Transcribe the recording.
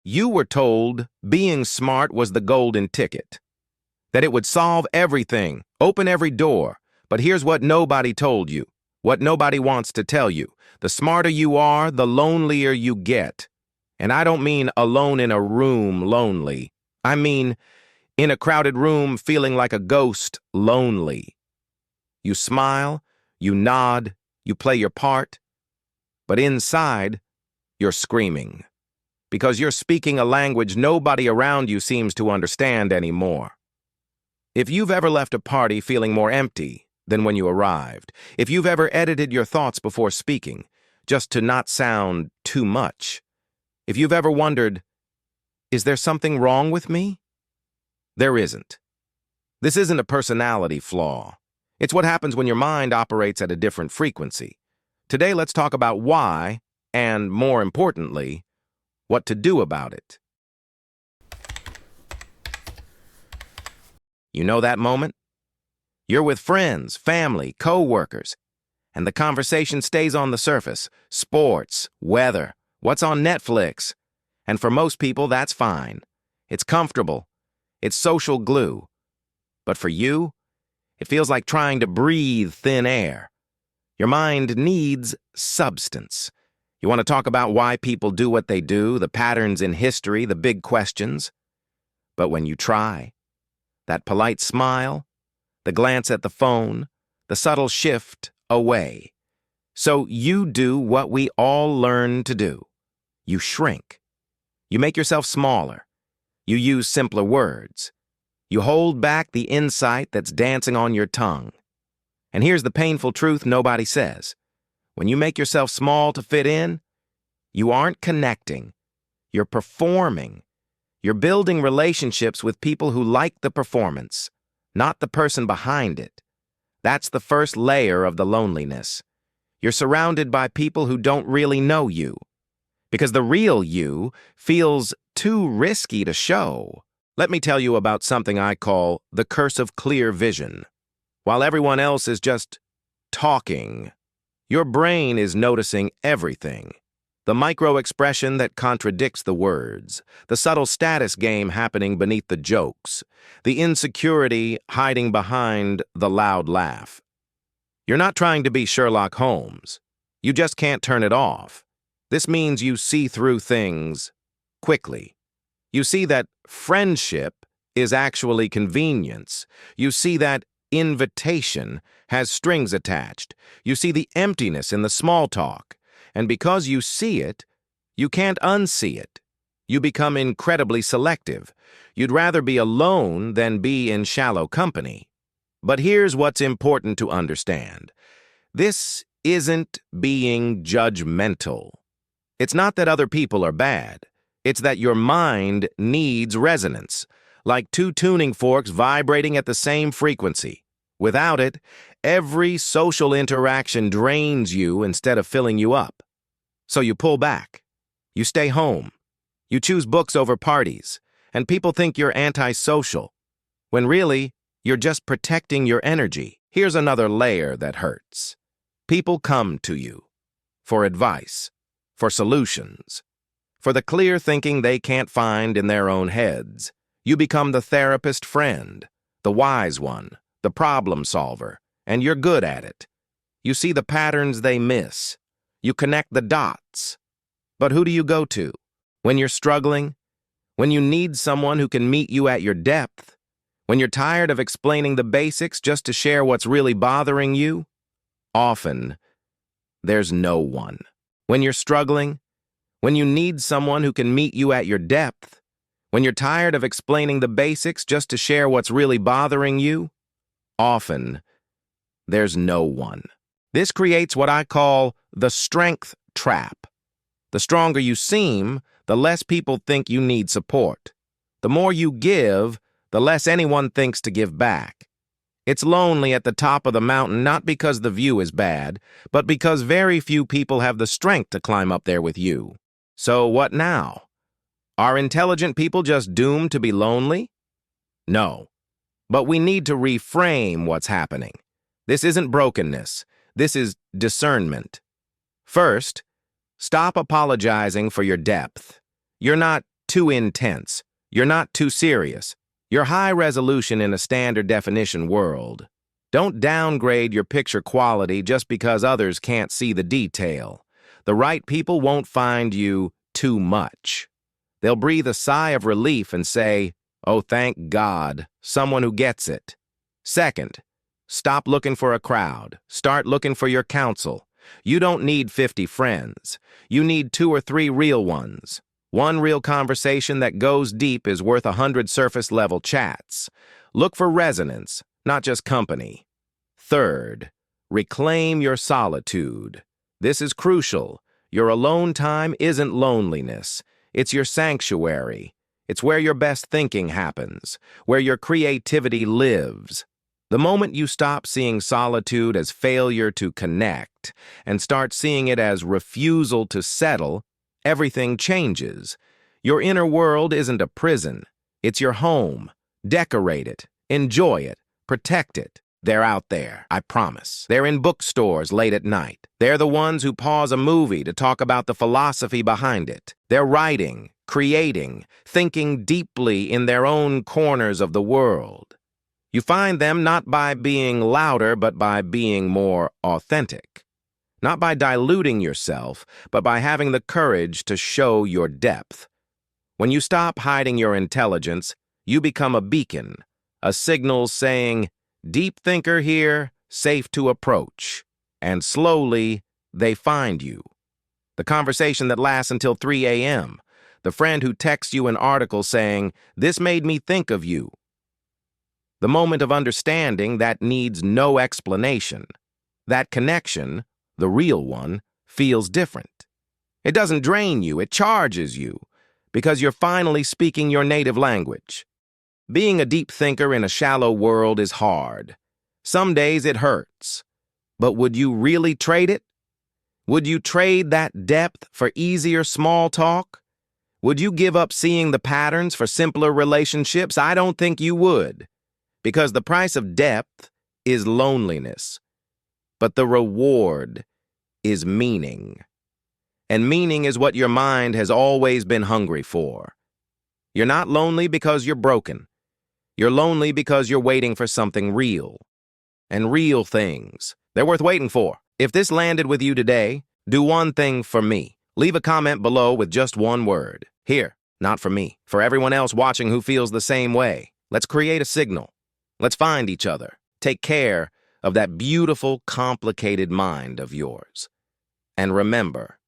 You were told being smart was the golden ticket, that it would solve everything, open every door. But here's what nobody told you, what nobody wants to tell you. The smarter you are, the lonelier you get. And I don't mean alone in a room lonely. I mean in a crowded room feeling like a ghost lonely. You smile, you nod, you play your part, but inside, you're screaming. Because you're speaking a language nobody around you seems to understand anymore. If you've ever left a party feeling more empty than when you arrived, if you've ever edited your thoughts before speaking, just to not sound too much, if you've ever wondered, is there something wrong with me? There isn't. This isn't a personality flaw. It's what happens when your mind operates at a different frequency. Today, let's talk about why, and more importantly, what to do about it. You know that moment? You're with friends, family, co-workers, and the conversation stays on the surface. Sports, weather, what's on Netflix. And for most people, that's fine. It's comfortable. It's social glue. But for you, it feels like trying to breathe thin air. Your mind needs substance. You want to talk about why people do what they do, the patterns in history, the big questions. But when you try, that polite smile, the glance at the phone, the subtle shift away. So you do what we all learn to do. You shrink. You make yourself smaller. You use simpler words. You hold back the insight that's dancing on your tongue. And here's the painful truth nobody says. When you make yourself small to fit in, you aren't connecting. You're performing. You're building relationships with people who like the performance, not the person behind it. That's the first layer of the loneliness. You're surrounded by people who don't really know you, because the real you feels too risky to show. Let me tell you about something I call the curse of clear vision. While everyone else is just talking, your brain is noticing everything. The micro-expression that contradicts the words, the subtle status game happening beneath the jokes, the insecurity hiding behind the loud laugh. You're not trying to be Sherlock Holmes. You just can't turn it off. This means you see through things quickly. You see that friendship is actually convenience. You see that invitation has strings attached. You see the emptiness in the small talk. And because you see it, you can't unsee it. You become incredibly selective. You'd rather be alone than be in shallow company. But here's what's important to understand. This isn't being judgmental. It's not that other people are bad. It's that your mind needs resonance, like two tuning forks vibrating at the same frequency. Without it, every social interaction drains you instead of filling you up. So you pull back. You stay home. You choose books over parties, and people think you're antisocial, when really, you're just protecting your energy. Here's another layer that hurts. People come to you for advice, for solutions, for the clear thinking they can't find in their own heads. You become the therapist friend, the wise one, the problem solver, and you're good at it. You see the patterns they miss. You connect the dots. But who do you go to? When you're struggling? When you need someone who can meet you at your depth? When you're tired of explaining the basics just to share what's really bothering you? Often, there's no one. When you're struggling? When you need someone who can meet you at your depth? When you're tired of explaining the basics just to share what's really bothering you? Often, there's no one. This creates what I call the strength trap. The stronger you seem, the less people think you need support. The more you give, the less anyone thinks to give back. It's lonely at the top of the mountain not because the view is bad, but because very few people have the strength to climb up there with you. So what now? Are intelligent people just doomed to be lonely? No. But we need to reframe what's happening. This isn't brokenness. This is discernment. First, stop apologizing for your depth. You're not too intense. You're not too serious. You're high resolution in a standard definition world. Don't downgrade your picture quality just because others can't see the detail. The right people won't find you too much. They'll breathe a sigh of relief and say, "Oh, thank God, someone who gets it." Second, stop looking for a crowd. Start looking for your counsel. You don't need 50 friends. You need 2 or 3 real ones. One real conversation that goes deep is worth 100 surface-level chats. Look for resonance, not just company. Third, reclaim your solitude. This is crucial. Your alone time isn't loneliness. It's your sanctuary. It's where your best thinking happens, where your creativity lives. The moment you stop seeing solitude as failure to connect and start seeing it as refusal to settle, everything changes. Your inner world isn't a prison. It's your home. Decorate it. Enjoy it. Protect it. They're out there, I promise. They're in bookstores late at night. They're the ones who pause a movie to talk about the philosophy behind it. They're writing, creating, thinking deeply in their own corners of the world. You find them not by being louder, but by being more authentic. Not by diluting yourself, but by having the courage to show your depth. When you stop hiding your intelligence, you become a beacon, a signal saying, "Deep thinker here, safe to approach." And slowly, they find you. The conversation that lasts until 3 a.m., the friend who texts you an article saying, "This made me think of you." The moment of understanding that needs no explanation. That connection, the real one, feels different. It doesn't drain you, it charges you, because you're finally speaking your native language. Being a deep thinker in a shallow world is hard. Some days it hurts. But would you really trade it? Would you trade that depth for easier small talk? Would you give up seeing the patterns for simpler relationships? I don't think you would. Because the price of depth is loneliness. But the reward is meaning. And meaning is what your mind has always been hungry for. You're not lonely because you're broken. You're lonely because you're waiting for something real. And real things, they're worth waiting for. If this landed with you today, do one thing for me. Leave a comment below with just one word. Here, not for me, for everyone else watching who feels the same way. Let's create a signal. Let's find each other. Take care of that beautiful, complicated mind of yours. And remember,